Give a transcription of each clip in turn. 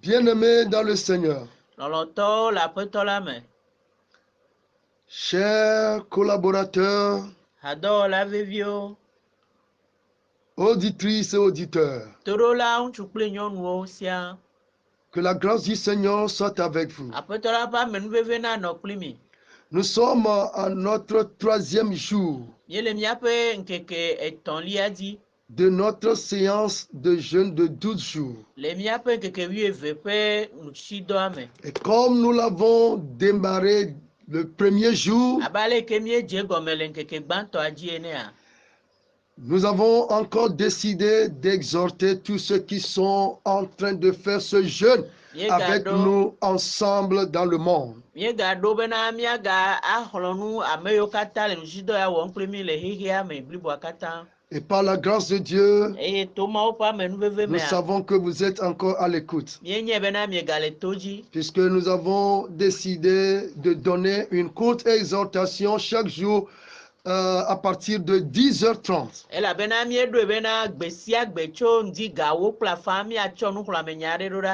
Bien-aimés dans le Seigneur, chers collaborateurs, auditrices et auditeurs, que la grâce du Seigneur soit avec vous. Nous sommes à notre 3e jour de notre séance de jeûne de 12 jours. Et comme nous l'avons démarré le premier jour, nous avons encore décidé d'exhorter tous ceux qui sont en train de faire ce jeûne avec nous ensemble dans le monde. Et par la grâce de Dieu, nous savons que vous êtes encore à l'écoute. Puisque nous avons décidé de donner une courte exhortation chaque jour à partir de 10h30.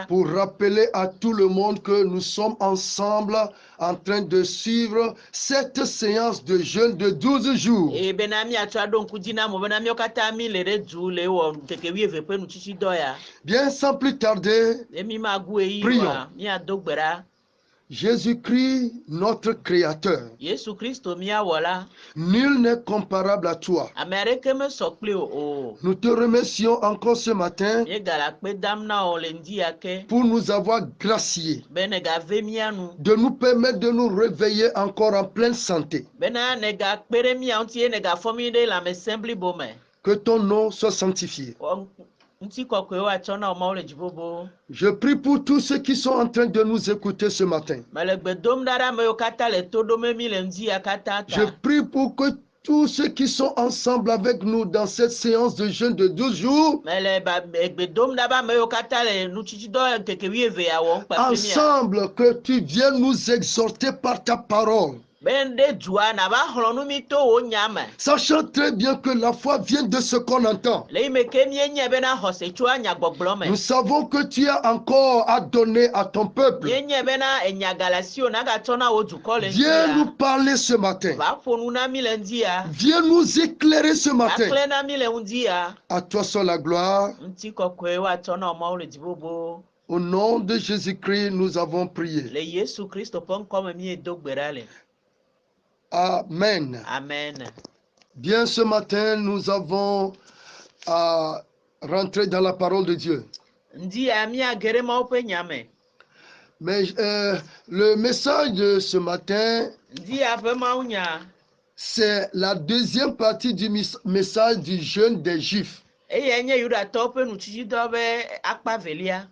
Pour rappeler à tout le monde que nous sommes ensemble en train de suivre cette séance de jeûne de 12 jours. Bien, sans plus tarder, prions. Jésus-Christ, notre Créateur, nul n'est comparable à toi. Nous te remercions encore ce matin pour nous avoir graciés, de nous permettre de nous réveiller encore en pleine santé. Que ton nom soit sanctifié. Je prie pour tous ceux qui sont en train de nous écouter ce matin. Je prie pour que tous ceux qui sont ensemble avec nous dans cette séance de jeûne de 12 jours, ensemble, que tu viennes nous exhorter par ta parole. Sachant très bien que la foi vient de ce qu'on entend. Nous savons que tu as encore à donner à ton peuple. Viens nous parler ce matin. Viens nous éclairer ce matin. À toi seul la gloire. Au nom de Jésus-Christ, nous avons prié. Amen. Amen. Bien, ce matin, nous avons à rentrer dans la parole de Dieu. Mais le message de ce matin, c'est la deuxième partie du message du jeûne des Juifs.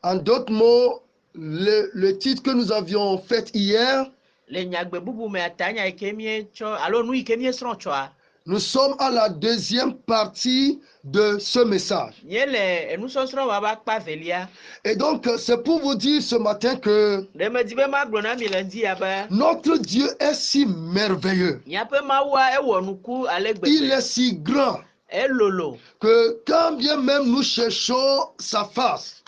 En d'autres mots, le titre que nous avions fait hier, nous sommes à la deuxième partie de ce message. Et donc, c'est pour vous dire ce matin que notre Dieu est si merveilleux. Il est si grand que quand bien même nous cherchons sa face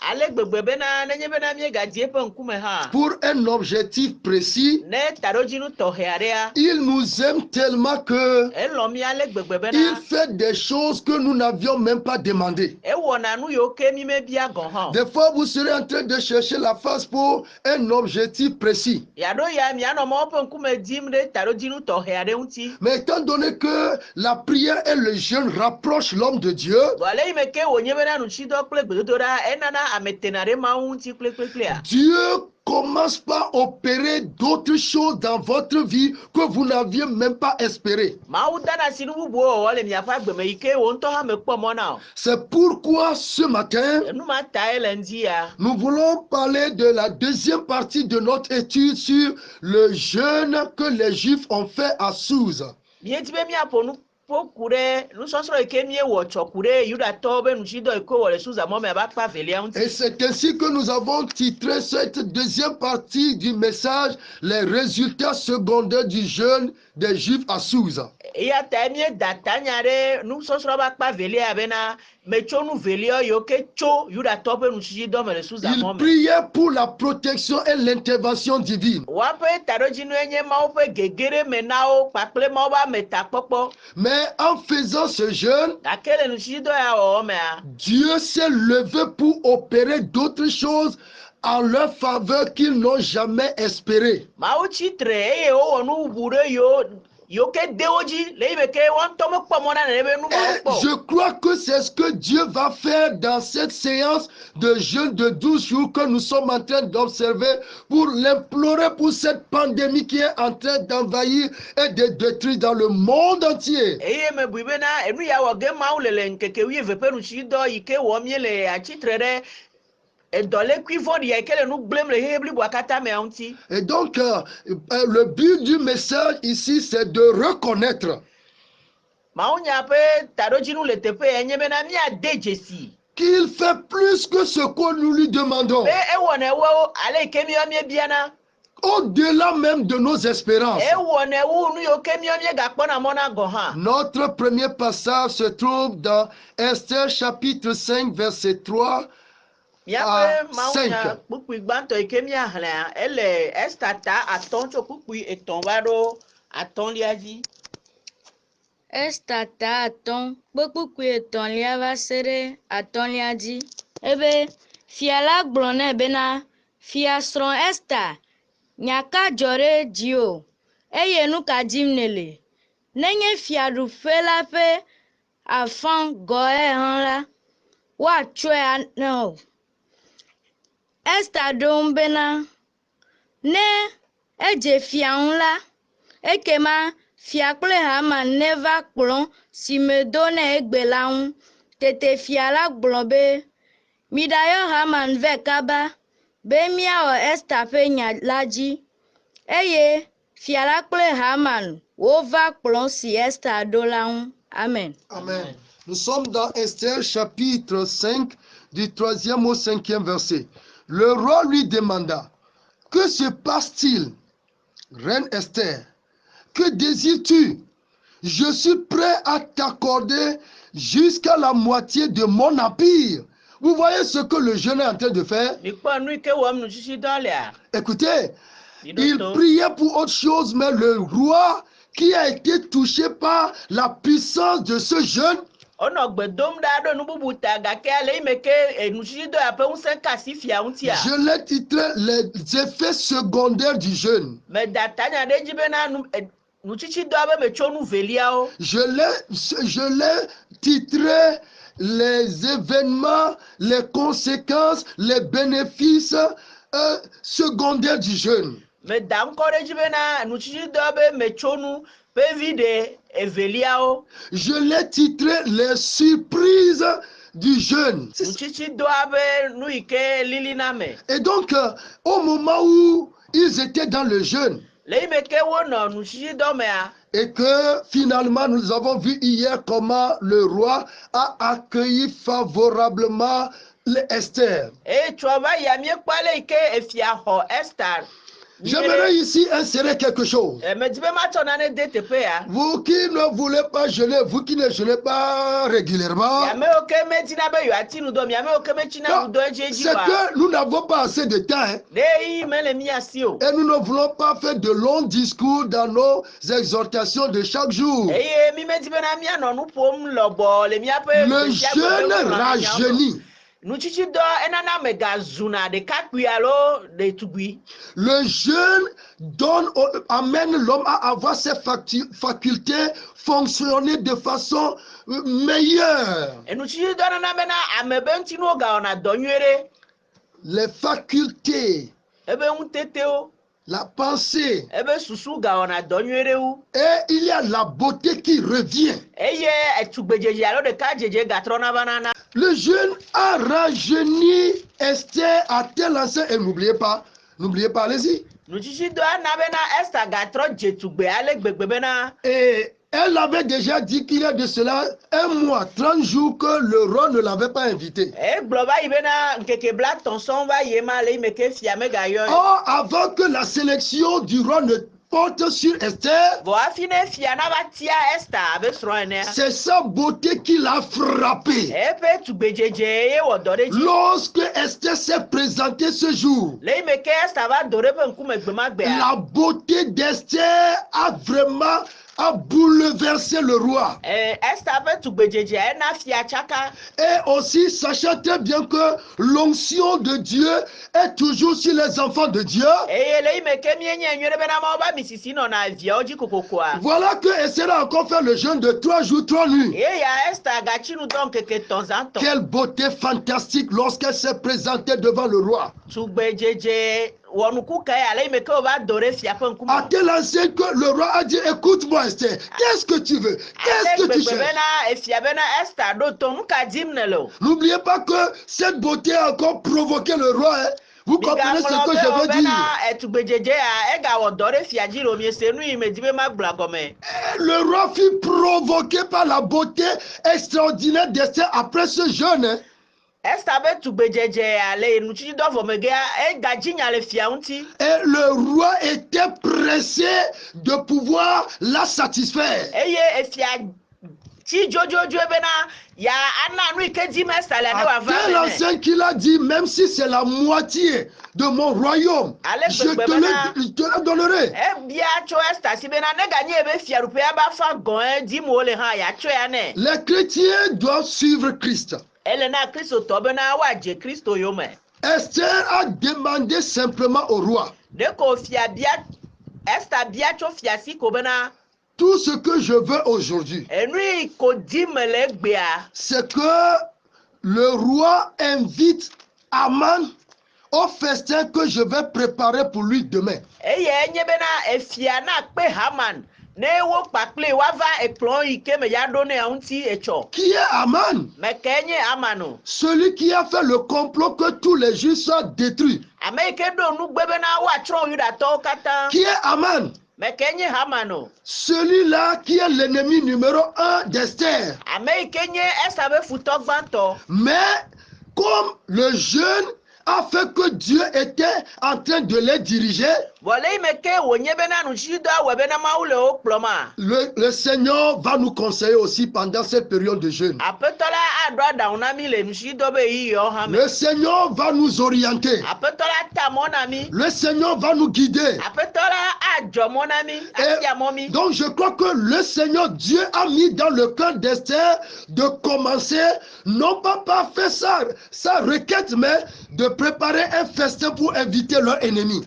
pour un objectif précis, il nous aime tellement que il fait des choses que nous n'avions même pas demandées. Des fois, vous serez en train de chercher la face pour un objectif précis. Mais étant donné que la prière et le jeûne rapprochent l'homme de Dieu, Dieu commence par opérer d'autres choses dans votre vie que vous n'aviez même pas espéré. C'est pourquoi ce matin, nous voulons parler de la deuxième partie de notre étude sur le jeûne que les Juifs ont fait à Suse. Et c'est ainsi que nous avons titré cette deuxième partie du message, les résultats secondaires du jeûne des Juifs à Sousa. Il priait pour la protection et l'intervention divine. Mais en faisant ce jeûne, Dieu s'est levé pour opérer d'autres choses en leur faveur qu'ils n'ont jamais espéré. Je crois que c'est ce que Dieu va faire dans cette séance de jeûne de 12 jours que nous sommes en train d'observer pour l'implorer pour cette pandémie qui est en train d'envahir et de détruire dans le monde entier. Et donc, le but du message ici, c'est de reconnaître qu'il fait plus que ce que nous lui demandons. Au-delà même de nos espérances. Notre premier passage se trouve dans Esther chapitre 5, verset 3. À 5. Estata aton kpekpekpe etɔ̃lia va se ɖe atɔ̃lia dzi ebe fia la gblɔ nɛ bena fiasrɔ̃ Esta nyaka dzɔ ɖe dziwò eye nu ka dim nèle nenye fiaɖuƒe la ƒe afã gɔe hã la woatsɔe ne o. Esta ɖo ŋu bena ne edze fia ŋu la ekema fia kple Haman neva kplɔ̃ si medo nɛ egbe la ŋu. Tete fia la gblɔ be miɖayɔ Haman vɛ kaba be míawɔ Esta ƒe nya la dzi eye fia la kple Haman wova kplɔ̃ si Esta ɖo la ŋu. Amen. Amen. Nous sommes dans Esther chapitre 5 du 3e au 5e verset. Le roi lui demanda: que se passe-t-il, reine Esther? Que désires-tu? Je suis prêt à t'accorder jusqu'à la moitié de mon empire. Vous voyez ce que le jeune est en train de faire? Écoutez, il priait pour autre chose, mais le roi qui a été touché par la puissance de ce jeune, je l'ai titré les effets secondaires du jeûne. Je l'ai titré les événements, les conséquences, les bénéfices secondaires du jeûne. Je l'ai titré les surprises du jeûne. Et donc, au moment où ils étaient dans le jeûne, et que finalement nous avons vu hier comment le roi a accueilli favorablement Esther. J'aimerais ici insérer quelque chose. Vous qui ne voulez pas jeûner, vous qui ne jeûnez pas régulièrement, c'est que nous n'avons pas assez de temps. Et nous ne voulons pas faire de longs discours dans nos exhortations de chaque jour. Le jeûne rajeunit. Le jeûne amène l'homme à avoir ses facultés fonctionner de façon meilleure. Les facultés, la pensée, et il y a la beauté qui revient. Le jeûne a rajeuni Esther à tel enseigne, et n'oubliez pas, allez-y. Et elle avait déjà dit qu'il y a de cela 1 mois, 30 jours que le roi ne l'avait pas invité. Or, avant que la sélection du roi ne porte sur Esther, c'est sa beauté qui l'a frappé. Lorsque Esther s'est présentée ce jour, la beauté d'Esther a vraiment bouleversé le roi. Et aussi, sachant très bien que l'onction de Dieu est toujours sur les enfants de Dieu. Voilà que Esther a encore fait le jeûne de 3 jours, 3 nuits. Quelle beauté fantastique lorsqu'elle s'est présentée devant le roi. À tel enseigne que le roi a dit, écoute-moi Esther, qu'est-ce que tu veux? Qu'est-ce que tu cherches? N'oubliez pas que cette beauté a encore provoqué le roi. Hein? Vous comprenez ce que je veux dire? Le roi fut provoqué par la beauté extraordinaire d'Esther après ce jeûne. Hein? Et le roi était pressé de pouvoir la satisfaire. À tel enseigne qu'il a dit, même si c'est la moitié de mon royaume, je te la donnerai. Les chrétiens doivent suivre Christ. Esther a demandé simplement au roi, tout ce que je veux aujourd'hui, c'est que le roi invite Aman au festin que je vais préparer pour lui demain. Qui est Aman? Celui qui a fait le complot que tous les Juifs soient détruits. Qui est Aman? Celui-là qui est l'ennemi numéro 1 d'Esther. Mais comme le jeune a fait que Dieu était en train de les diriger, le Seigneur va nous conseiller aussi pendant cette période de jeûne. Le Seigneur va nous orienter. Le Seigneur va nous guider. Et donc je crois que le Seigneur Dieu a mis dans le cœur d'Esther de commencer, non pas par faire sa requête, mais de préparer un festin pour inviter leur ennemi.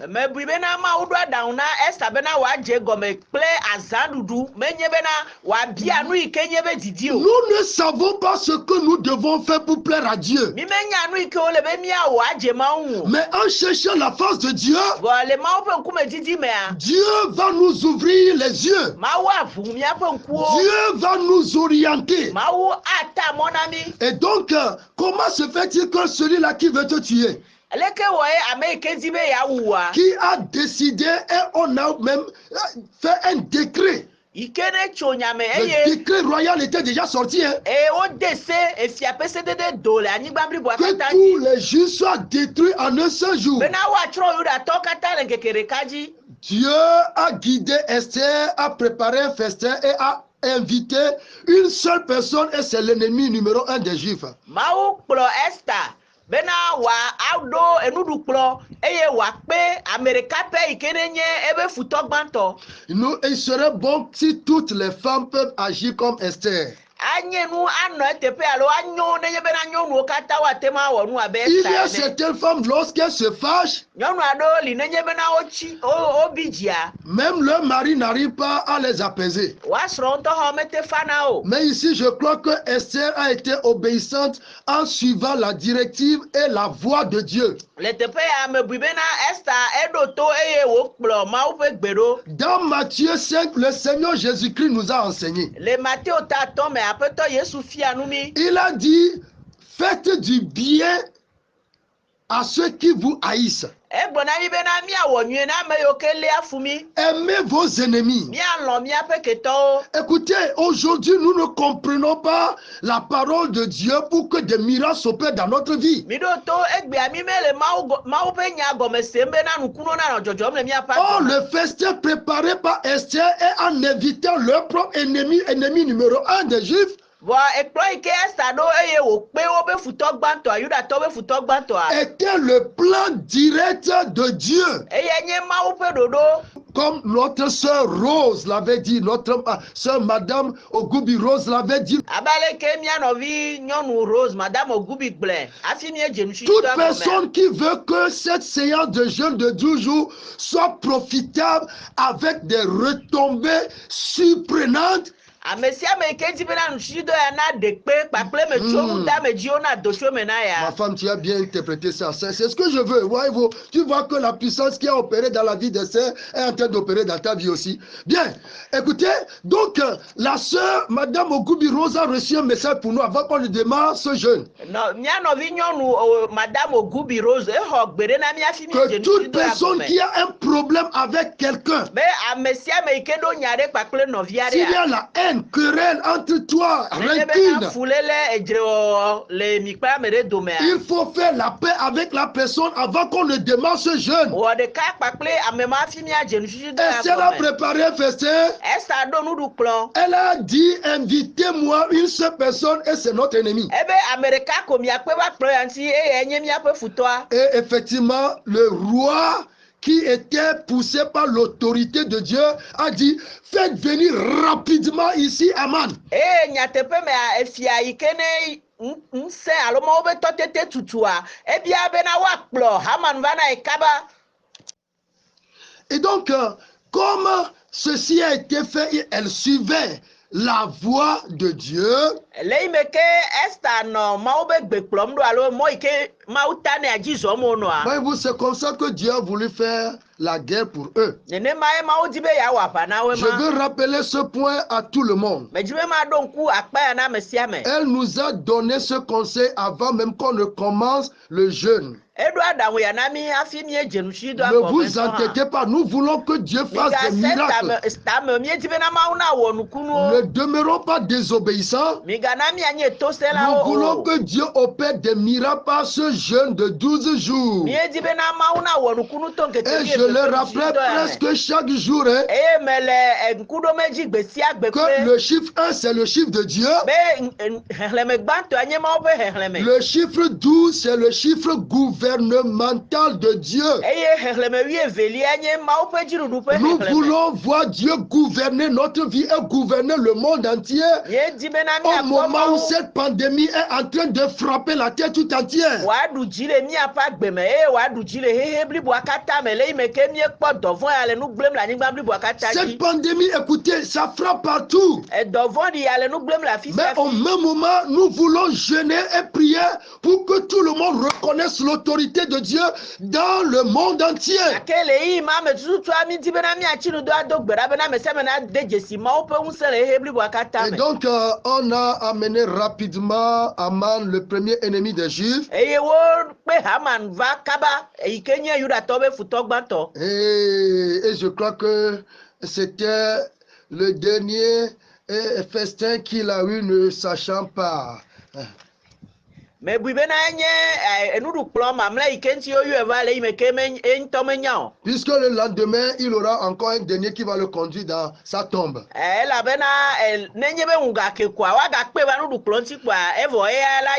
Nous ne savons pas ce que nous devons faire pour plaire à Dieu. Mais en cherchant la face de Dieu, Dieu va nous ouvrir les yeux. Dieu va nous orienter. Et donc, comment se fait-il que celui-là qui veut te tuer, qui a décidé, et on a même fait un décret. Le décret royal était déjà sorti. Hein? Que tous les Juifs soient détruits en un seul jour. Dieu a guidé Esther à préparer un festin et à inviter une seule personne, et c'est l'ennemi numéro 1 des Juifs. Il serait bon si toutes les femmes peuvent agir comme Esther. Il y a certaines femmes, lorsqu'elles se fâchent, même leur mari n'arrive pas à les apaiser. Mais ici, je crois que Esther a été obéissante en suivant la directive et la voix de Dieu. Dans Matthieu 5, le Seigneur Jésus-Christ nous a enseigné. Il a dit, faites du bien à ceux qui vous haïssent. Aimez vos ennemis. Écoutez, aujourd'hui, nous ne comprenons pas la parole de Dieu pour que des miracles s'opèrent dans notre vie. Oh, le festin préparé par Esther et en invitant leur propre ennemi numéro 1 des Juifs, était le plan direct de Dieu. Comme notre sœur Rose l'avait dit, notre sœur Madame Ogubi Rose l'avait dit. Toute personne qui veut que cette séance de jeûne de 12 jours soit profitable avec des retombées surprenantes, ma femme, tu as bien interprété ça. C'est ce que je veux. Voyez-vous, tu vois que la puissance qui a opéré dans la vie de sœurs est en train d'opérer dans ta vie aussi. Bien, écoutez, donc la sœur, Madame Ogubi Rose, a reçu un message pour nous avant qu'on ne démarre ce jeûne. Que toute personne qui a un problème avec quelqu'un, s'il y a la haine, querelle entre toi, rancune, il faut faire la paix avec la personne avant qu'on ne démarre ce jeûne. Esther a préparé un festin. Elle a dit, invitez-moi une seule personne et c'est notre ennemi. Et effectivement, le roi qui était poussé par l'autorité de Dieu, a dit, faites venir rapidement ici Aman. Et donc, comme ceci a été fait, elle suivait la voix de Dieu. Voyez-vous, c'est comme ça que Dieu a voulu faire la guerre pour eux. Je veux rappeler ce point à tout le monde. Elle nous a donné ce conseil avant même qu'on ne commence le jeûne. Ne vous inquiétez pas, nous voulons que Dieu fasse des miracles. Ne demeurons pas désobéissants. Nous voulons que Dieu opère des miracles par ce jeûne de 12 jours. Et je le rappelle presque chaque jour, que le chiffre 1 c'est le chiffre de Dieu. Le chiffre 12 c'est le chiffre gouvernemental de Dieu. Nous voulons voir Dieu gouverner notre vie et gouverner le monde entier au moment où cette pandémie est en train de frapper la terre tout entière. Cette pandémie, écoutez, ça frappe partout. Mais au même moment, nous voulons jeûner et prier pour que tout le monde reconnaisse l'autorité de Dieu dans le monde entier. Et donc, on a amené rapidement Aman, le premier ennemi des Juifs. Et je crois que c'était le dernier festin qu'il a eu ne sachant pas. Puisque le lendemain, il aura encore un dernier qui va le conduire dans sa tombe.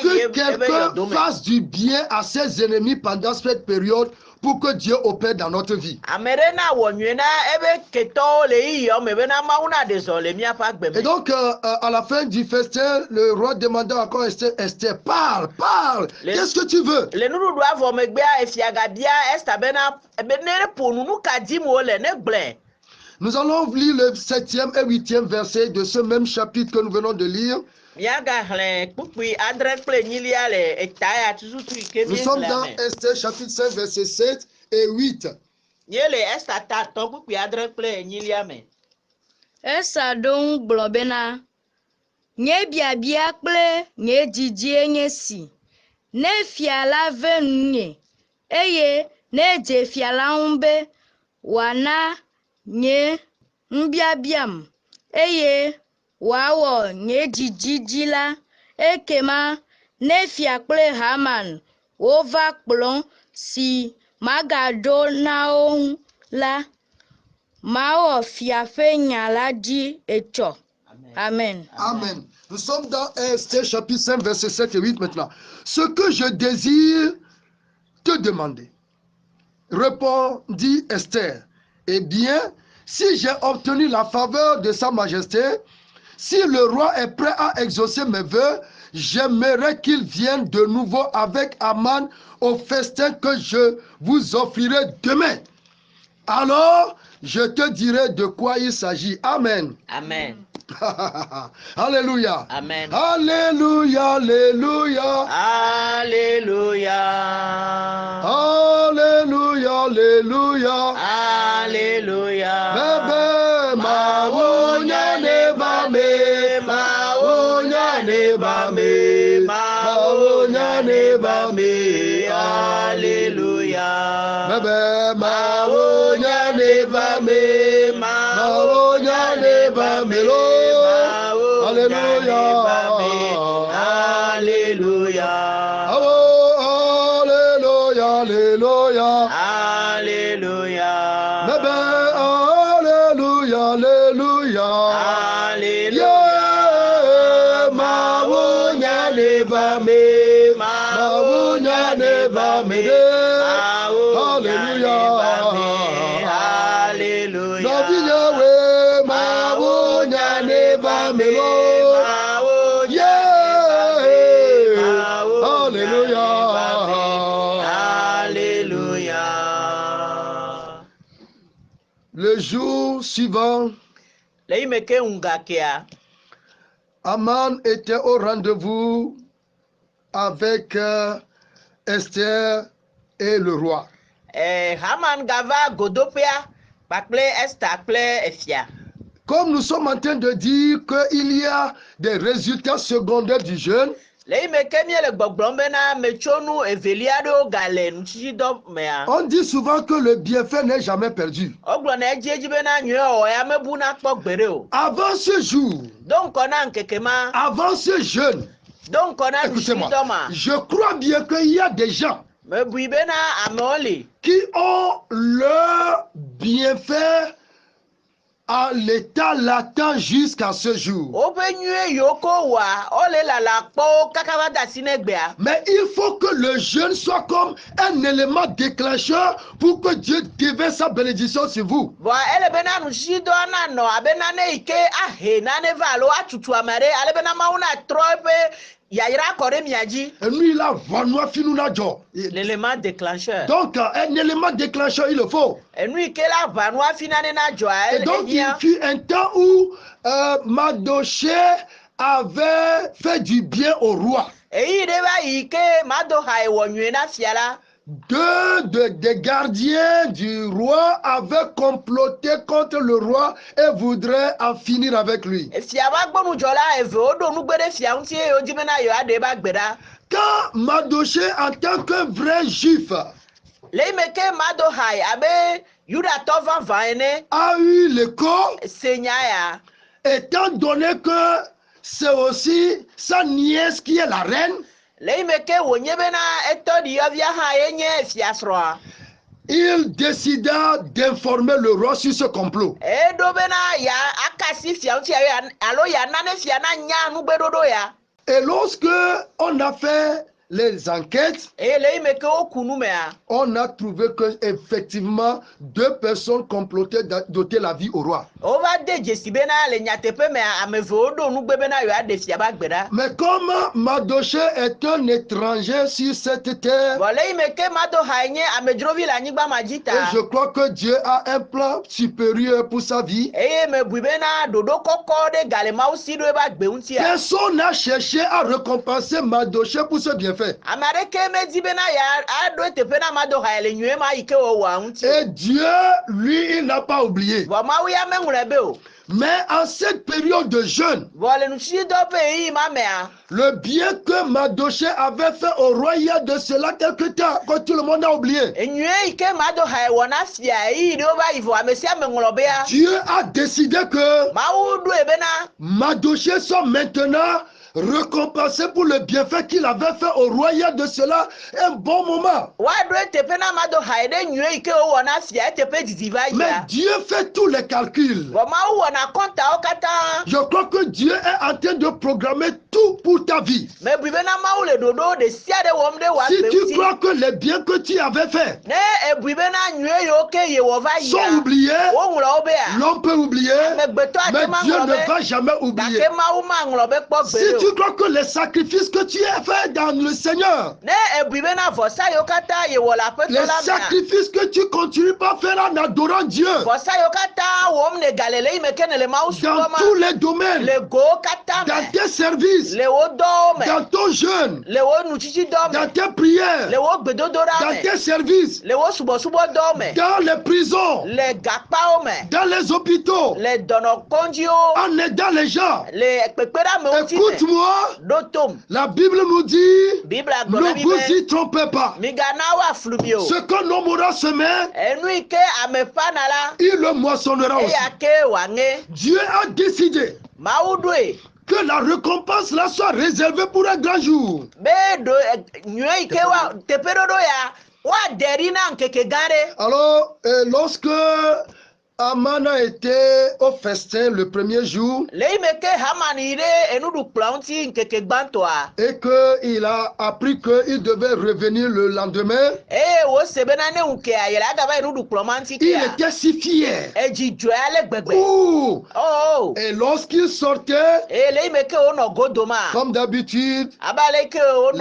Que quelqu'un fasse du bien à ses ennemis pendant cette période pour que Dieu opère dans notre vie. Et donc, à la fin du festin, le roi demanda encore à Esther, Esther, parle, parle, qu'est-ce que tu veux? Nous allons lire le 7e et 8e verset de ce même chapitre que nous venons de lire. Nous sommes dans Esther chapitre 5 verset 7 et 8. Esa don globena nye biabia kple nye didie nye si ne fia la ve nye eye ne-edze fia la ŋu be wòana nye ŋbiabiam eye wòawɔ nye dzidzi la, ekema ne fia kple Haman wova kplɔ̃ si magaɖo na wo ŋu la, mawɔ fia ƒe nya la dzi etsɔ. Amen. Amen. Nous sommes dans Esther chapitre 5 verset 7 et 8 maintenant. Ce que je désire te demander, répondit Esther, eh bien, si j'ai obtenu la faveur de sa majesté, si le roi est prêt à exaucer mes vœux, j'aimerais qu'il vienne de nouveau avec Aman au festin que je vous offrirai demain. Alors, je te dirai de quoi il s'agit. Amen. Amen. Alléluia. Amen. Alléluia, alléluia. Alléluia. Alléluia, alléluia. Alléluia. Bébé, maonya ne bame, maonya ne bame, maonya ne bame. Alléluia. Bébé, maonya ne bame, maonya ne bame. Alléluia. Alléluia. Oh, alléluia, alléluia. Alléluia. Bébé, alléluia, alléluia. Alléluia. Yeah, maonya ne bame, maonya ne bame. Alléluia. Alléluia. David Yahweh, maonya ne bame. Alléluia. Alléluia. Le jour suivant, Aman était au rendez-vous avec Esther et le roi. Comme nous sommes en train de dire qu'il y a des résultats secondaires du jeûne, on dit souvent que le bienfait n'est jamais perdu. Avant ce jour, avant ce jeûne, écoutez-moi, je crois bien qu'il y a des gens qui ont leur bienfait à l'état latent jusqu'à ce jour. Mais il faut que le jeûne soit comme un élément déclencheur pour que Dieu déverse sa bénédiction sur vous. L'élément déclencheur. Donc, un élément déclencheur, il le faut. Et donc, il fut un temps où Mardoché avait fait du bien au roi. Deux des gardiens du roi avaient comploté contre le roi et voudraient en finir avec lui. Quand Mardoché, en tant qu'un vrai juif, a eu l'écho, étant donné que c'est aussi sa nièce qui est la reine, il décida d'informer le roi sur ce complot. Et lorsque on a fait les enquêtes, on a trouvé que effectivement 2 personnes complotaient d'ôter la vie au roi. Mais comme Mardoché est un étranger sur cette terre, et je crois que Dieu a un plan supérieur pour sa vie, personne n'a cherché à récompenser Mardoché pour ce bienfait. Et Dieu, lui, il n'a pas oublié. Mais en cette période de jeûne, le bien que Mardochée avait fait au roi il y a de cela quelque temps, quand tout le monde a oublié, Dieu a décidé que Mardochée soit maintenant récompensé pour le bienfait qu'il avait fait au roi il y a de cela un bon moment. Mais Dieu fait tous les calculs. Je crois que Dieu est en train de programmer tout pour ta vie. Si tu crois que les biens que tu avais faits sont oubliés, l'homme peut oublier, mais Dieu ne va jamais oublier. Si tu crois que les sacrifices que tu as fait dans le Seigneur, les sacrifices que tu continues pas à faire en adorant Dieu, dans tous les domaines, dans tes services, dans ton jeûne, dans tes prières, dans tes services, dans les prisons, dans les hôpitaux, en aidant les gens. Écoute-moi, la Bible nous dit, ne vous y trompez pas. Ce que l'homme aura semé, il le moissonnera aussi. Dieu a décidé que la récompense là soit réservée pour un grand jour. Alors, lorsque Aman a été au festin le premier jour et qu'il a appris qu'il devait revenir le lendemain, il était si fier. Et lorsqu'il sortait, comme d'habitude, les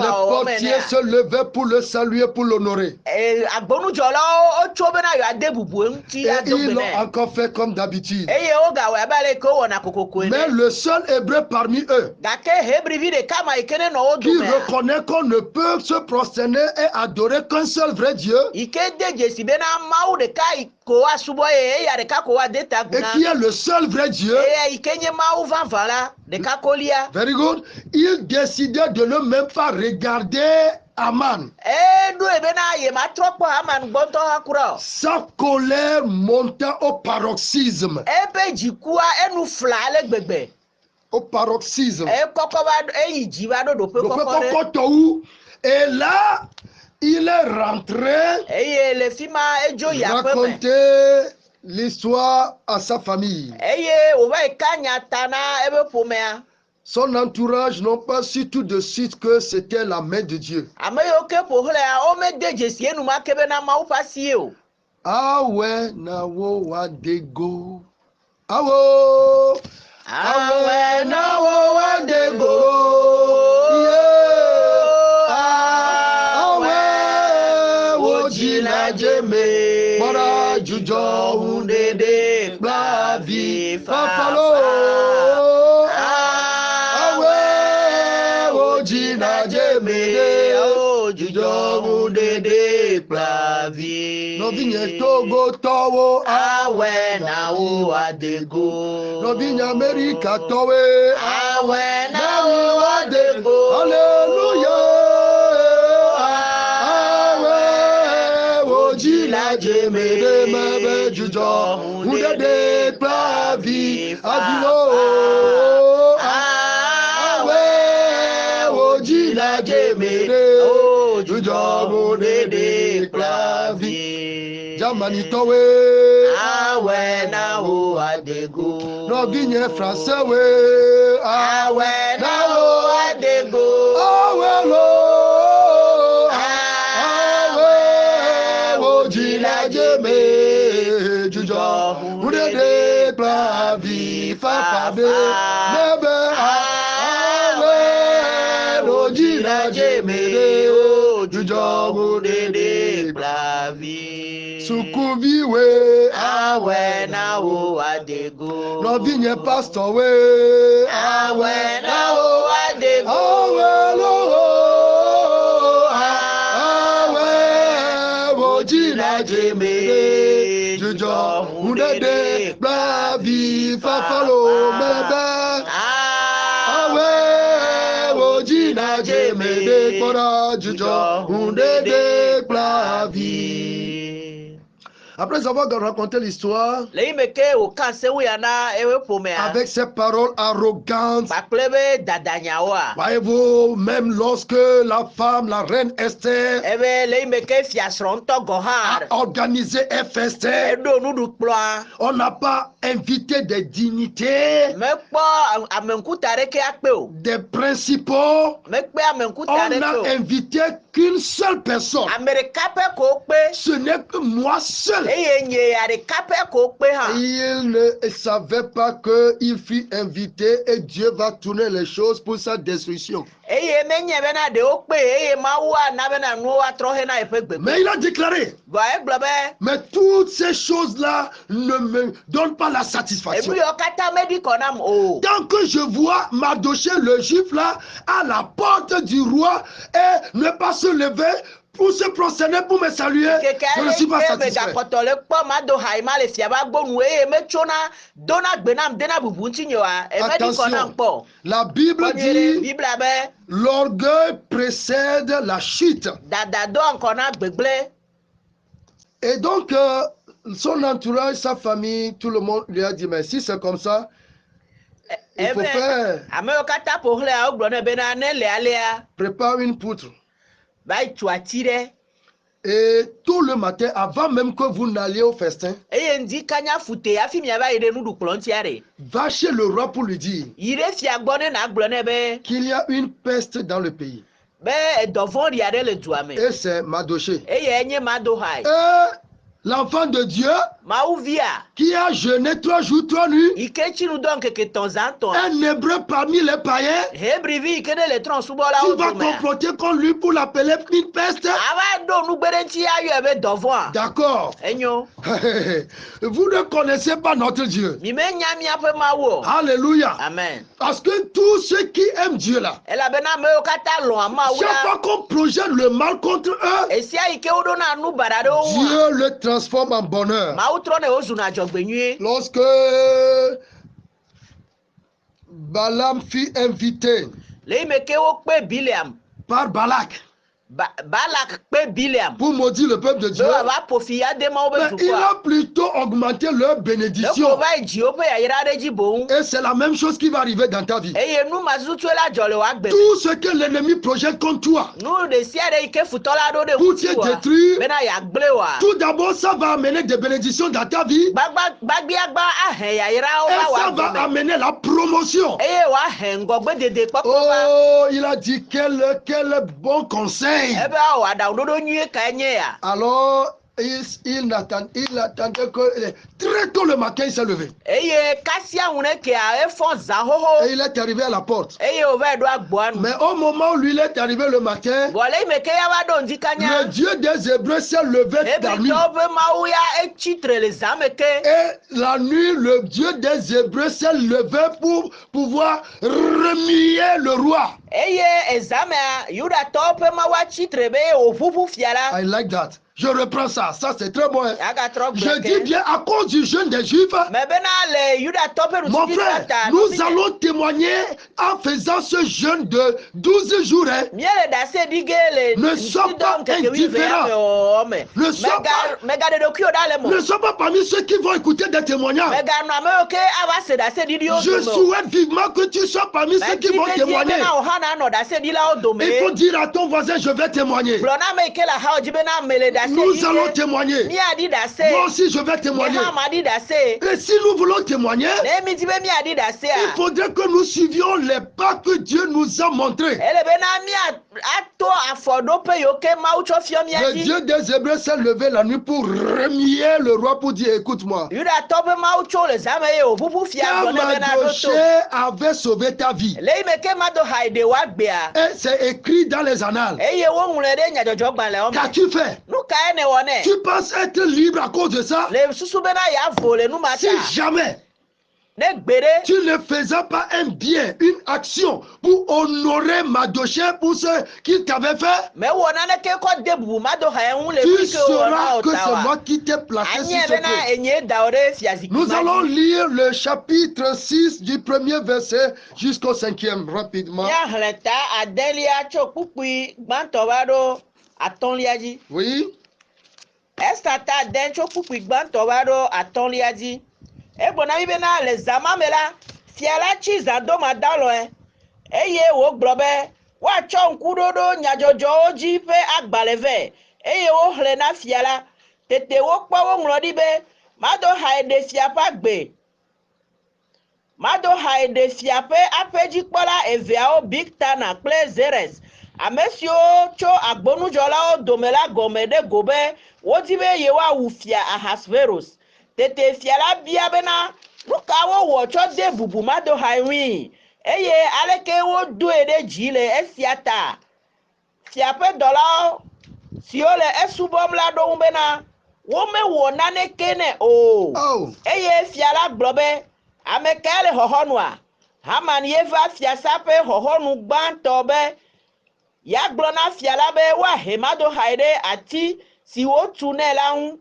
portiers se levaient pour le saluer, pour l'honorer. Et ils l'ont encore fait comme d'habitude. Mais le seul hébreu parmi eux qui reconnaît qu'on ne peut se prosterner et adorer qu'un seul vrai Dieu, et qui est le seul vrai Dieu, very good, il décidait de ne même pas regarder Aman. Sa colère monta au paroxysme. Au paroxysme. Et là, il est rentré raconter l'histoire à sa famille. Son entourage n'ont pas su tout de suite que c'était la main de Dieu. Awe na wo wa dego. Awo. Awe na wo wa dego. Awe wo jila jeme. Mora jujo undede blavi fafalo. Novinya Togo towo awe na wo adego. Novinya America towe awe na wo adego. Hallelujah. Awe wojila jemede mebe jujo udede plavi adilo. Awe wojila jemede jujo udede plavi. Jamani towe awe na wo adego. Novinya français we awe na wo adego. Awe lo awe wojila jeme jujo udede plavi fafabe nebe awe wojila jeme jujo udede plavi. Sukuviwe awe na wo adego. Novinya pastor we awe na wo adego. Awe lo awe wo Wojina Jemere, Jujo, Hundede, Blavi, Fafalo, Mebe, Awe, Wojina Jemere, Kora, Jujo, Hundede, Blavi. Après avoir raconté l'histoire, avec ces paroles arrogantes, voyez-vous, même lorsque la femme, la reine Esther, a organisé un festin, on n'a pas invité des dignités, des principaux, on n'a invité qu'une seule personne. Ce n'est que moi seul. Il ne savait pas qu'il fut invité et Dieu va tourner les choses pour sa destruction. Mais il a déclaré, mais toutes ces choses-là ne me donnent pas la satisfaction. Tant que je vois Mardoché le juif là à la porte du roi et ne pas se lever pour se prosterner, pour me saluer, je ne suis pas satisfait. Attention, la Bible dit l'orgueil précède la chute. Et donc, son entourage, sa famille, tout le monde lui a dit, mais si c'est comme ça, il faut faire. Prépare une poutre. Et tout le matin, avant même que vous n'alliez au festin, va chez le roi pour lui dire qu'il y a une peste dans le pays. Et c'est Mardoché. L'enfant de Dieu qui a jeûné 3 jours, 3 nuits, un hébreu parmi les païens, tu vas comploter contre lui pour l'appeler une peste. D'accord. Vous ne connaissez pas notre Dieu. Alléluia. Amen. Parce que tous ceux qui aiment Dieu là, chaque fois qu'on projette le mal contre eux, Dieu le transforme en bonheur. Lorsque Balaam fut invité par Balak pour maudire le peuple de Dieu, mais il a plutôt augmenté leur bénédiction. Et c'est la même chose qui va arriver dans ta vie. Tout ce que l'ennemi projette contre toi pour te détruire, tout d'abord ça va amener des bénédictions dans ta vie et ça va amener la promotion. Oh, il a dit quel bon conseil. Alors, il attendait que très tôt le matin, il s'est levé. Et il est arrivé à la porte. Mais au moment où lui il est arrivé le matin, le Dieu des Hébreux s'est levé la nuit. Et la nuit, le Dieu des Hébreux s'est levé pour pouvoir remuer le roi. I like that. Je reprends ça, c'est très bon. Je dis bien à cause du jeûne des Juifs, mon frère, nous allons témoigner en faisant ce jeûne de 12 jours. Ne sois pas indifférent. Ne sois pas parmi ceux qui vont écouter des témoignages. Je souhaite vivement que tu sois parmi ceux qui vont témoigner. Il faut dire à ton voisin, je vais témoigner. Nous allons témoigner. Moi aussi, je vais témoigner. Et si nous voulons témoigner, il faudrait que nous suivions les pas que Dieu nous a montrés. Le Dieu des Hébreux s'est levé la nuit pour remuer le roi pour dire, écoute-moi. Mardoché avait sauvé ta vie. Et c'est écrit dans les annales. Qu'as-tu fait? Tu penses être libre à cause de ça? Si jamais tu ne faisais pas un bien, une action pour honorer Mardochée pour ce qu'il t'avait fait, tu sauras que c'est moi qui t'ai placé sur ce trône. Nous allons lire le chapitre 6 du premier verset jusqu'au 5e rapidement. Oui. Les zamamela fiala chi zadoma daloe eye wo globe wa chon kudodo nyajojo ji pe agbaleve eye wo hlena fiala tete wo pa wo nglodi be mado haide fiapa gbe mado haide fiape apeji kpola eveao big tana ple zeres amesio cho agbonujola o domela gomede gobe wo dibe ye wa ufia ahasveros tete fiala bia bena luka wo wocho de bubu mado haiwi eye aleke wo do ede jile esiata fiape dola siole esubomla do bena wo me wo nane kene eye fiala globe amekele hohonwa haman yeva fiasape hohonu gbantobe ya glona fiala be wa hemado haide ati si wo tunela un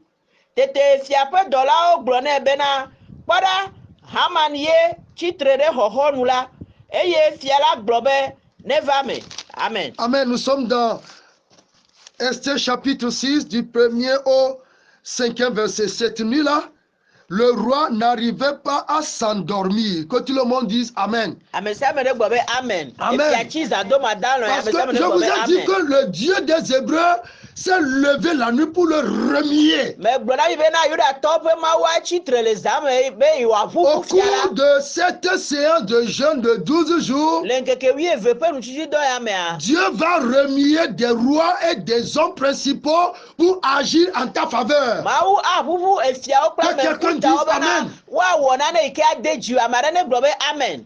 tete fiape dola o glone bena pada haman ye chitrere hohonula eye fiala globe nevame. Amen. Amen. Nous sommes dans Esther chapitre 6 du 1er au 5e verset. Cette nuit-là, le roi n'arrivait pas à s'endormir. Que tout le monde dise Amen. Amen. Amen. Parce que je vous ai dit que le Dieu des Hébreux s'est levé la nuit pour le remuer. Au cours de cette séance de jeûne de 12 jours, Dieu va remuer des rois et des hommes principaux pour agir en ta faveur. Que quelqu'un dise Amen.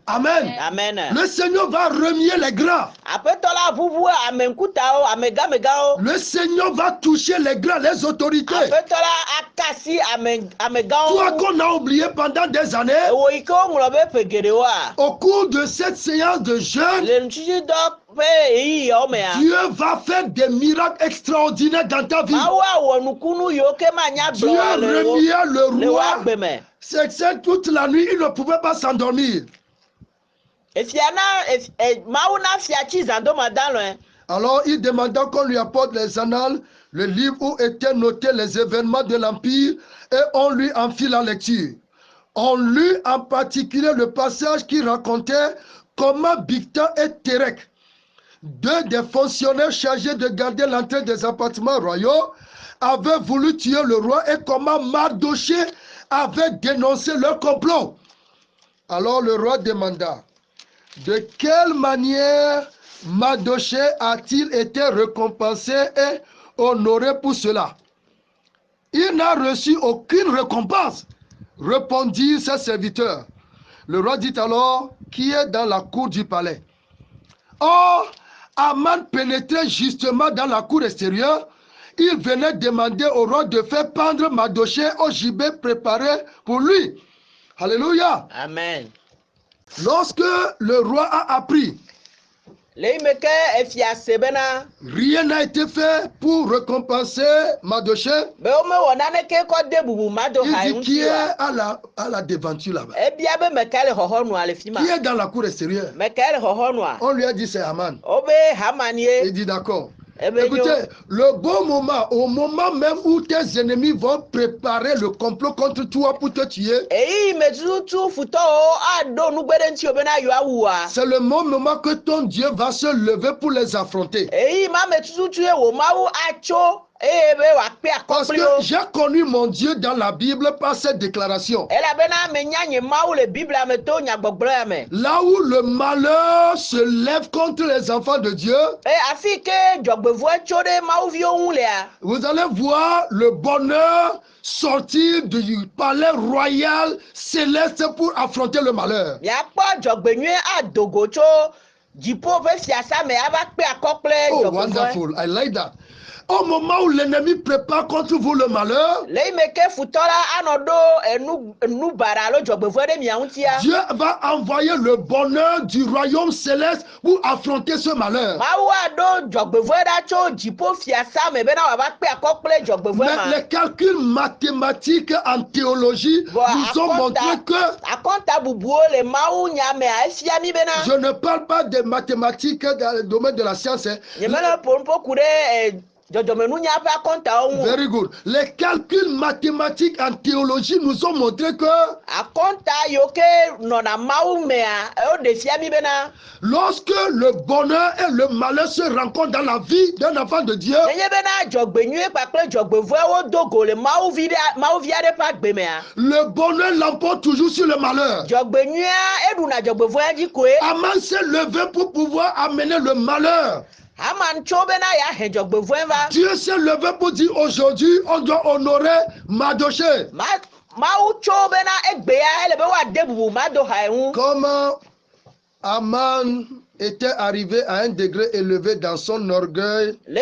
Amen. Amen. Le Seigneur va remuer les grands. Le Seigneur va toucher les grands, les autorités. Toi qu'on a oublié pendant des années, au cours de cette séance de jeûne, Dieu va faire des miracles extraordinaires dans ta vie. Dieu remuait le roi. C'est que toute la nuit, il ne pouvait pas s'endormir. Alors il demanda qu'on lui apporte les annales, le livre où étaient notés les événements de l'Empire, et on lui en fit la lecture. On lut en particulier le passage qui racontait comment Bigtan et Terek, deux des fonctionnaires chargés de garder l'entrée des appartements royaux, avaient voulu tuer le roi et comment Mardochée avait dénoncé leur complot. Alors le roi demanda, de quelle manière Mardochée a-t-il été récompensé et honoré pour cela? Il n'a reçu aucune récompense, répondirent ses serviteurs. Le roi dit alors, qui est dans la cour du palais? Or, Aman pénétrait justement dans la cour extérieure. Il venait demander au roi de faire pendre Mardochée au gibet préparé pour lui. Alléluia. Amen. Lorsque le roi a appris, rien n'a été fait pour récompenser Mardochée. Il dit, qui est à la devanture là-bas? Qui est dans la cour extérieure? On lui a dit, c'est Haman. Il dit, d'accord. Écoutez, le bon moment, au moment même où tes ennemis vont préparer le complot contre toi pour te tuer, c'est le moment que ton Dieu va se lever pour les affronter. Parce que j'ai connu mon Dieu dans la Bible par cette déclaration. Là où le malheur se lève contre les enfants de Dieu, vous allez voir le bonheur sortir du palais royal céleste pour affronter le malheur. Oh, wonderful. I like that. au moment où l'ennemi prépare contre vous le malheur, Dieu va envoyer le bonheur du royaume céleste pour affronter ce malheur. Mais les calculs mathématiques en théologie nous ont montré que je ne parle pas des mathématiques dans le domaine de la science. Very good. Les calculs mathématiques en théologie nous ont montré que lorsque le bonheur et le malheur se rencontrent dans la vie d'un enfant de Dieu, le bonheur l'emporte toujours sur le malheur. Aman s'est levé pour pouvoir amener le malheur. Dieu s'est levé pour dire aujourd'hui on doit honorer Mardochée. Comment Aman était arrivé à un degré élevé dans son orgueil. Vous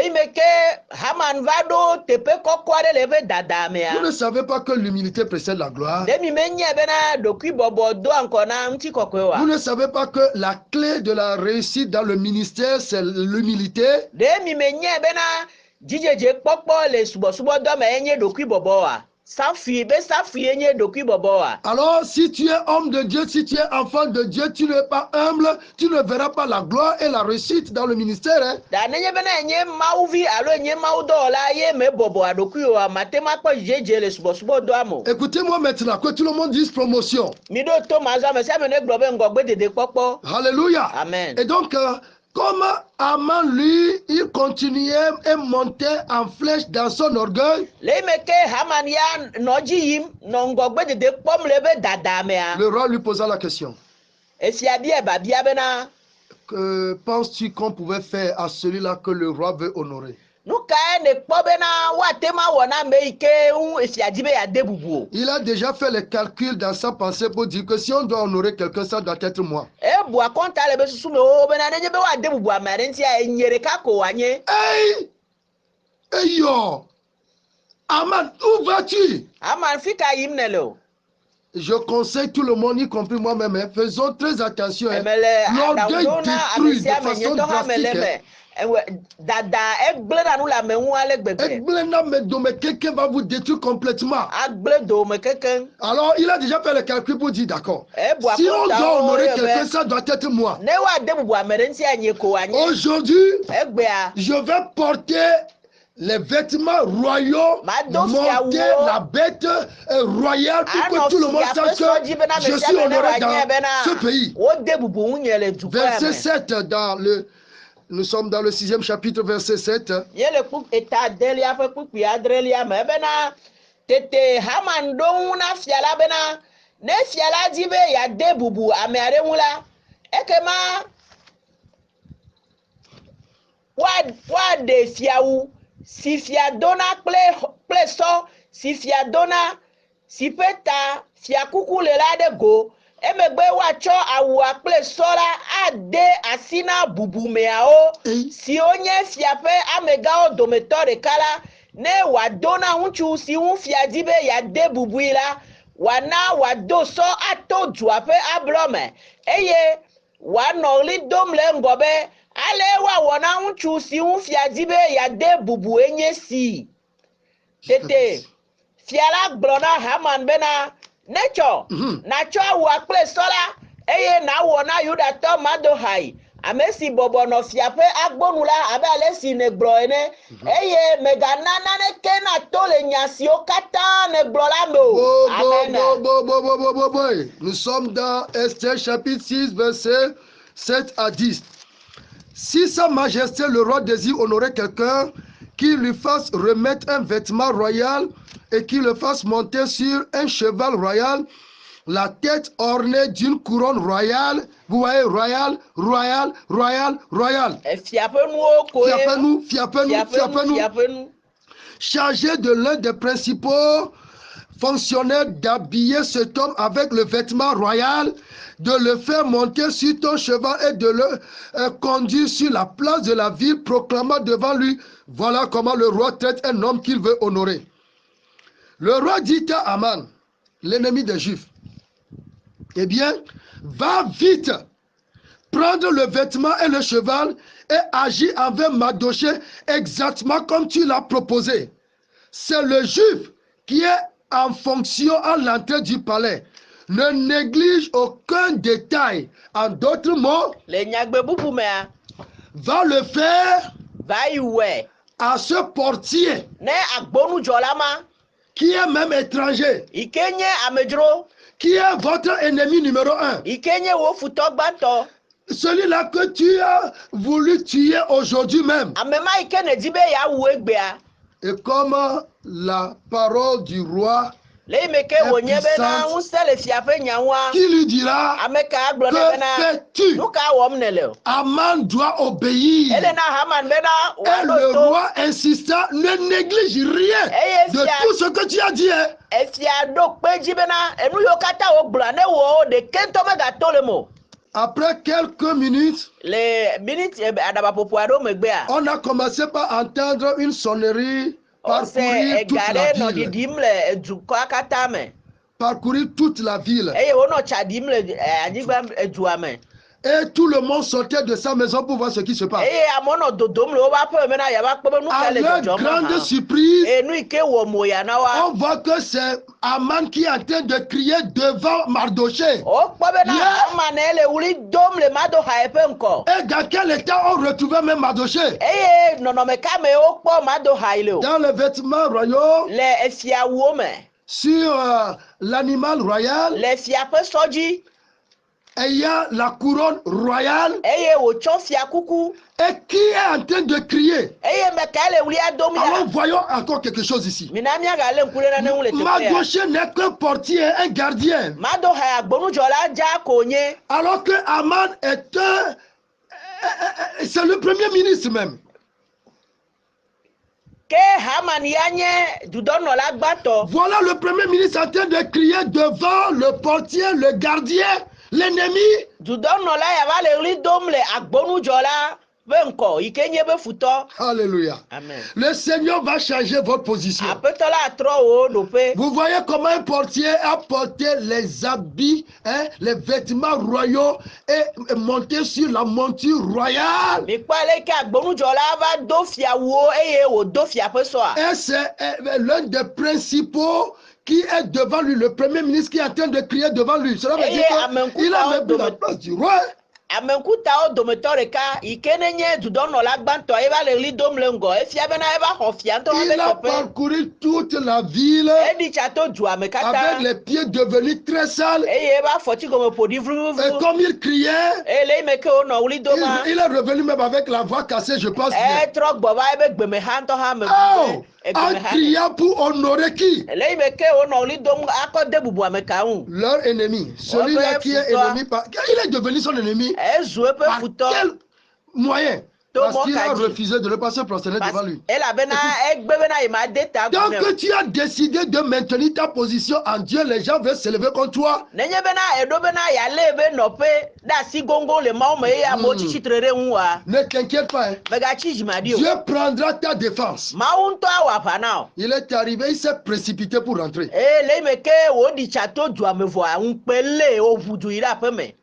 ne savez pas que l'humilité précède la gloire. Vous ne savez pas que la clé de la réussite dans le ministère, c'est l'humilité. Alors, si tu es homme de Dieu, si tu es enfant de Dieu, tu n'es pas humble, tu ne verras pas la gloire et la réussite dans le ministère. Hein? Écoutez-moi maintenant, que tout le monde dise promotion. Alléluia. Amen. Et donc, comme Aman, lui, il continuait et montait en flèche dans son orgueil. Le roi lui posa la question. Que penses-tu qu'on pouvait faire à celui-là que le roi veut honorer? Il a déjà fait les calculs dans sa pensée pour dire que si on doit honorer quelqu'un, ça doit être moi. Hey! Hey yo! Aman, où vas-tu? Je conseille tout le monde, y compris moi-même, faisons très attention. L'orgueil détruit de façon drastique. Quelqu'un va vous détruire complètement. Alors il a déjà fait le calcul pour dire d'accord. Si on doit honorer quelqu'un, ça doit être moi. Aujourd'hui, je vais porter les vêtements royaux, monter la bête royale pour que tout le monde sache que je suis honoré dans ce pays. Verset 7 dans le... Nous sommes dans le 6e chapitre, verset 7. Emegbe wacho awu akple sola ade asina bubumeao si onye fiape amegao dometore kala ne wadona hunchu si hun fiadibe ya de bubuila wana wado so ato juape ablome eye wanoli domle ngobe ale wa wana hunchu si hun fiadibe ya de bubu enye si tete fiala blona Haman bena Nature, nature wa kple sola, eye na wona yuda to Mardochai. Amesi bobo no fiape agbonula abe alesi ne broene. Eye meganana ne kena tole nyasio kata ne brolamo. Amen. Nous sommes dans Esther chapitre 6 verset 7 à 10. Si sa majesté le roi désire honorer quelqu'un, qu'il lui fasse remettre un vêtement royal et qu'il le fasse monter sur un cheval royal, la tête ornée d'une couronne royale. Vous voyez, royal. Fiapez-nous. Chargé de l'un des principaux fonctionnaire d'habiller cet homme avec le vêtement royal, de le faire monter sur ton cheval et de le conduire sur la place de la ville, proclamant devant lui: Voilà comment le roi traite un homme qu'il veut honorer. Le roi dit à Aman, l'ennemi des Juifs, eh bien, va vite prendre le vêtement et le cheval et agis envers Mardoché exactement comme tu l'as proposé. C'est le Juif qui est en fonction à l'entrée du palais. Ne néglige aucun détail. En d'autres mots, va le faire à ce portier qui est même étranger, qui est votre ennemi numéro 1. Celui-là que tu as voulu tuer aujourd'hui même. Et comme la parole du roi est puissante, qui lui dira, que fais-tu? Aman doit obéir. Et le roi insista, ne néglige rien de tout ce que tu as dit. Après quelques minutes, on a commencé par entendre une sonnerie parcourir toute la ville. Parcourir toute la ville. Et tout le monde sortait de sa maison pour voir ce qui se passe. À leur grande surprise, on voit que c'est Aman qui est en train de crier devant Mardoché. Et dans quel état on retrouvait même Mardoché? Dans les vêtements royaux, sur l'animal royal, ayant la couronne royale, et qui est en train de crier. Alors voyons encore quelque chose ici. Mardoché n'est qu'un portier, un gardien. Alors que Aman est c'est le premier ministre même. Voilà le premier ministre en train de crier devant le portier, le gardien, l'ennemi. Alléluia. Amen. Le Seigneur va changer votre position. Vous voyez comment un portier a porté les habits, les vêtements royaux et monté sur la monture royale. Et c'est l'un des principaux qui est devant lui, le premier ministre qui est en train de crier devant lui. Cela veut dire qu'il a même pris la place du roi. Il a parcouru toute la ville avec les pieds devenus très sales. Et comme il criait, il est revenu même avec la voix cassée, je pense. Oh, en criant pour honorer qui? Leur ennemi. Celui-là qui est ennemi, il est devenu son ennemi. Par quel moyen? Parce qu'il a refusé de ne pas se prosterner devant lui. Donc que tu as décidé de maintenir ta position en Dieu, les gens veulent s'élever contre toi. Ne t'inquiète pas. Dieu prendra ta défense. Il est arrivé, il s'est précipité pour rentrer.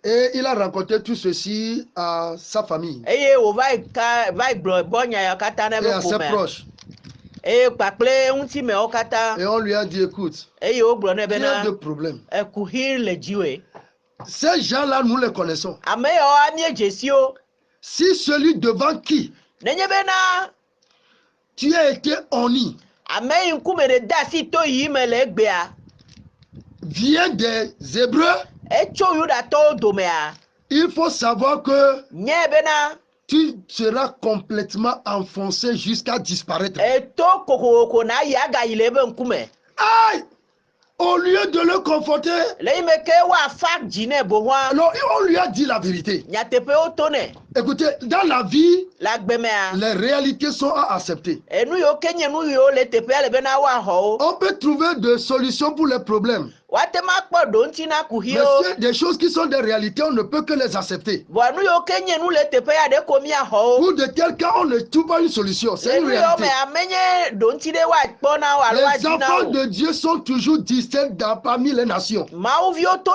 Et il a raconté tout ceci à sa famille. Et à ses proches. Et on lui a dit, écoute, il y a de problèmes. Ces gens-là, nous les connaissons. Si celui devant qui tu as été honni vient des Hébreux, il faut savoir que tu seras complètement enfoncé jusqu'à disparaître. Aïe! Au lieu de le conforter, alors on lui a dit la vérité. Écoutez, dans la vie, les réalités sont à accepter. On peut trouver des solutions pour les problèmes. Mais des choses qui sont des réalités, on ne peut que les accepter. Pour de tels cas, on ne trouve pas une solution. C'est une réalité. Les enfants de Dieu sont toujours distincts parmi les nations. Surtout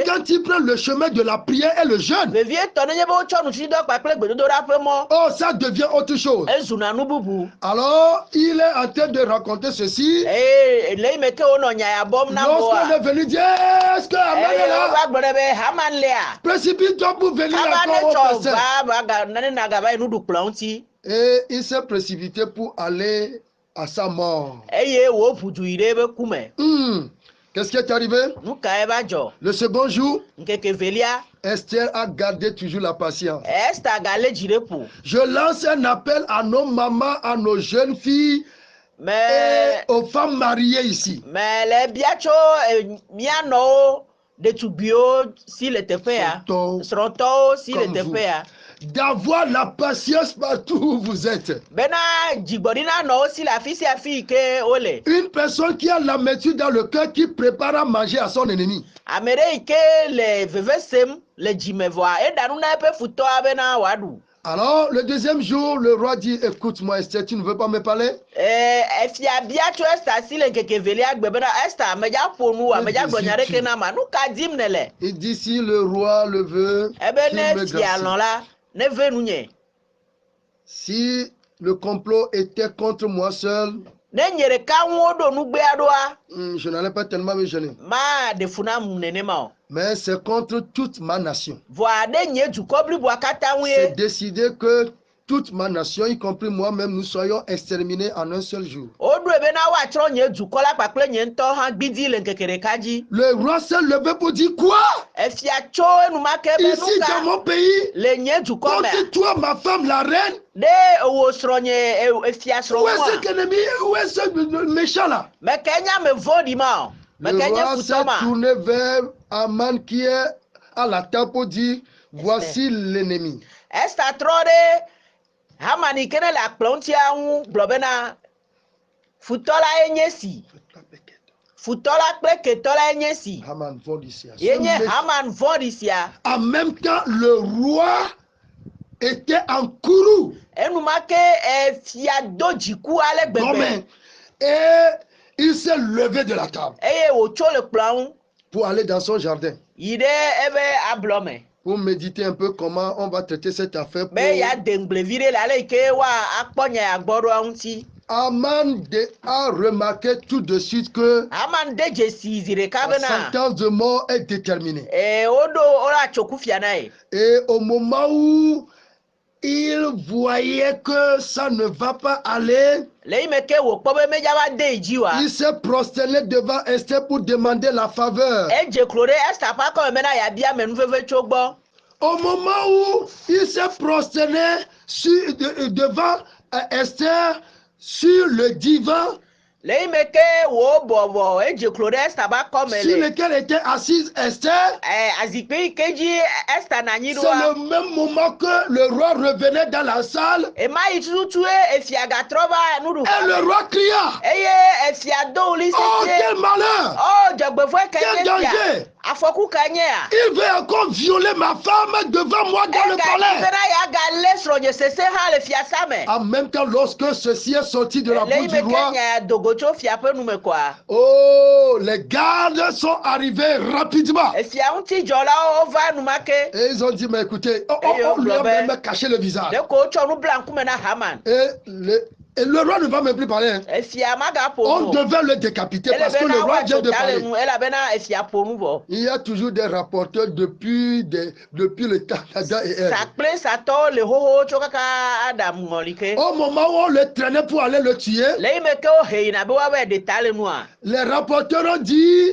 quand ils prennent le chemin de la prière et le jeûne. Oh, ça devient autre chose. Alors, il est en train de raconter ceci. Lorsqu'on est venu dire, est-ce que Haman est là? Précipite-toi pour venir encore au procès. Et il s'est précipité pour aller à sa mort. Qu'est-ce qui est arrivé? Le second jour, Esther a gardé toujours la patience. Je lance un appel à nos mamans, à nos jeunes filles, et aux femmes mariées ici. D'avoir la patience partout où vous êtes. Une personne qui a l'amertume dans le cœur, qui prépare à manger à son ennemi. Alors, le deuxième jour, le roi dit, écoute-moi Esther, tu ne veux pas me parler? Il dit, si le roi le veut, qu'il me gracie. Si le complot était contre moi seul, je n'allais pas tellement me gêner. Mais c'est contre toute ma nation. C'est décidé que toute ma nation, y compris moi-même, nous soyons exterminés en un seul jour. Le roi s'est levé pour dire quoi? Ici dans mon pays, contre toi, ma femme, la reine, où est cet ennemi? Où est ce méchant là? Le roi s'est tourné vers Haman qui est à la table pour dire, voici l'ennemi. En même temps, le roi était en courroux. Et il s'est levé de la table pour aller dans son jardin. Pour méditer un peu comment on va traiter cette affaire. Haman a remarqué tout de suite que la sentence de mort est déterminée. Et au moment où il voyait que ça ne va pas aller, il s'est prosterné devant Esther pour demander la faveur. Au moment où il s'est prosterné devant Esther sur le divan, sur lequel était assise Esther, c'est le même moment que le roi revenait dans la salle et le roi cria, oh quel malheur, quel danger, il veut encore violer ma femme devant moi dans le palais. En même temps, lorsque ceci est sorti de la bouche du roi, oh, les gardes sont arrivés rapidement. Et ils ont dit, mais écoutez, on lui a même caché le visage. Et le roi ne va même plus parler. On devait le décapiter parce que le roi vient de parler. Il y a toujours des rapporteurs depuis le temps d'Adam et Ève. Au moment où on le traînait pour aller le tuer, les rapporteurs ont dit,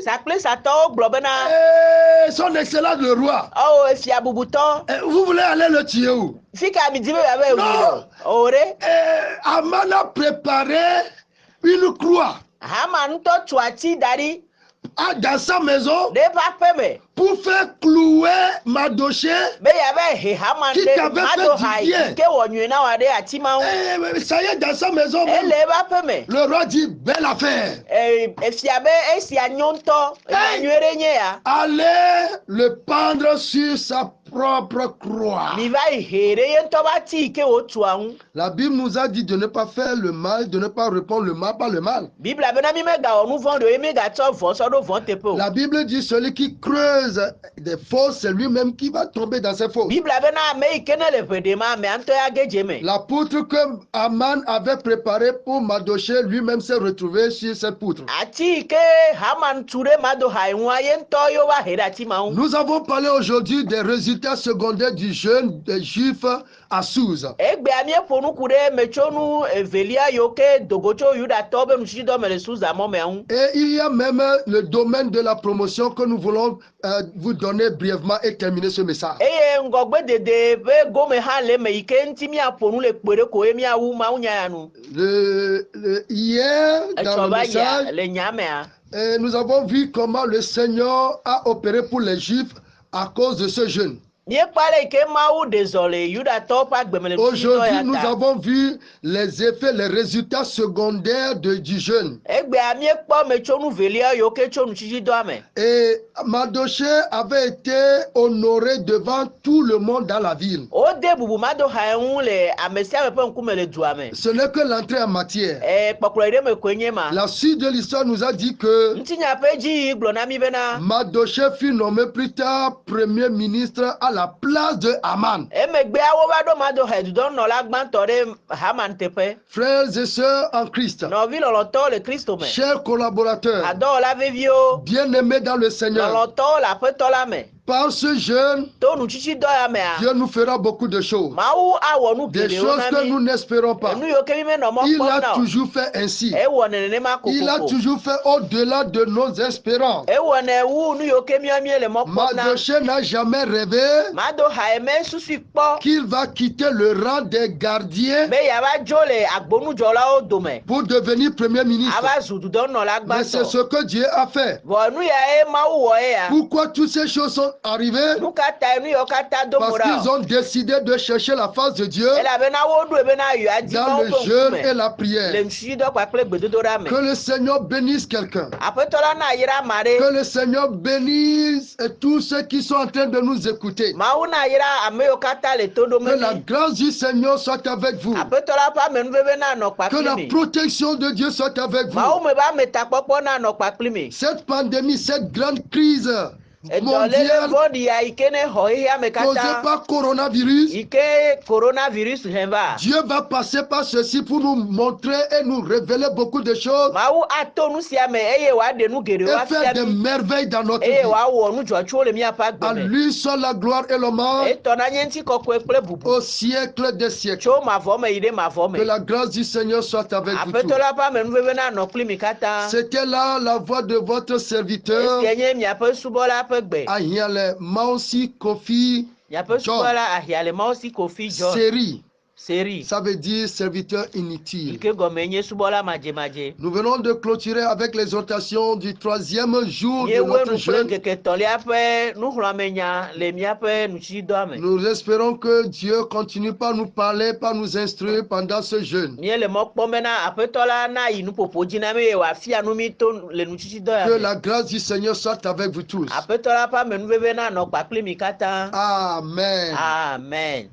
son excellence le roi, vous voulez aller le tuer où? Non. Haman a préparé une croix dans sa maison pour faire clouer Mardochée qui avait fait du bien. Et ça y est, dans sa maison même, le roi dit, belle affaire. Allez le pendre sur sa propre croix. La Bible nous a dit de ne pas faire le mal, de ne pas répondre le mal par le mal. La Bible dit celui qui creuse des fosses, c'est lui-même qui va tomber dans ces fosses. La poutre que Aman avait préparée pour Mardochée, lui-même s'est retrouvé sur cette poutre. Nous avons parlé aujourd'hui des résultats secondaires du jeûne des Juifs à Suse. Et il y a même le domaine de la promotion que nous voulons vous donner brièvement et terminer ce message. Hier, dans le message, nous avons vu comment le Seigneur a opéré pour les Juifs à cause de ce jeûne. Aujourd'hui, nous avons vu les effets, les résultats secondaires du jeûne. Et Mardochée avait été honoré devant tout le monde dans la ville. Ce n'est que l'entrée en matière. La suite de l'histoire nous a dit que Mardochée fut nommé plus tard premier ministre à la place de Aman. Frères et sœurs en Christ, chers collaborateurs, bien-aimés dans le Seigneur, par ce jeûne, Dieu nous fera beaucoup de choses. Des choses que nous n'espérons pas. Il a toujours fait ainsi. Il a toujours fait au-delà de nos espérances. Mardochée n'a jamais rêvé qu'il va quitter le rang des gardiens pour devenir premier ministre. Mais c'est ce que Dieu a fait. Pourquoi toutes ces choses sont arrivées? Parce qu'ils ont décidé de chercher la face de Dieu dans le jeûne et la prière. Que le Seigneur bénisse quelqu'un. Que le Seigneur bénisse tous ceux qui sont en train de nous écouter. Que la grâce du Seigneur soit avec vous. Que la protection de Dieu soit avec vous. Cette pandémie, cette grande crise mondiale causée par coronavirus, Dieu va passer par ceci pour nous montrer et nous révéler beaucoup de choses et faire des merveilles dans notre vie. À lui soit la gloire et l'honneur au siècle des siècles. Que la grâce du Seigneur soit avec vous tous. C'était là la voix de votre serviteur Ahiale Mausi Kofi Série. Ça veut dire serviteur inutile. Nous venons de clôturer avec l'exhortation du 3e jour de notre jeûne. Nous espérons que Dieu continue par nous parler, par nous instruire pendant ce jeûne. Que la grâce du Seigneur soit avec vous tous. Amen. Amen.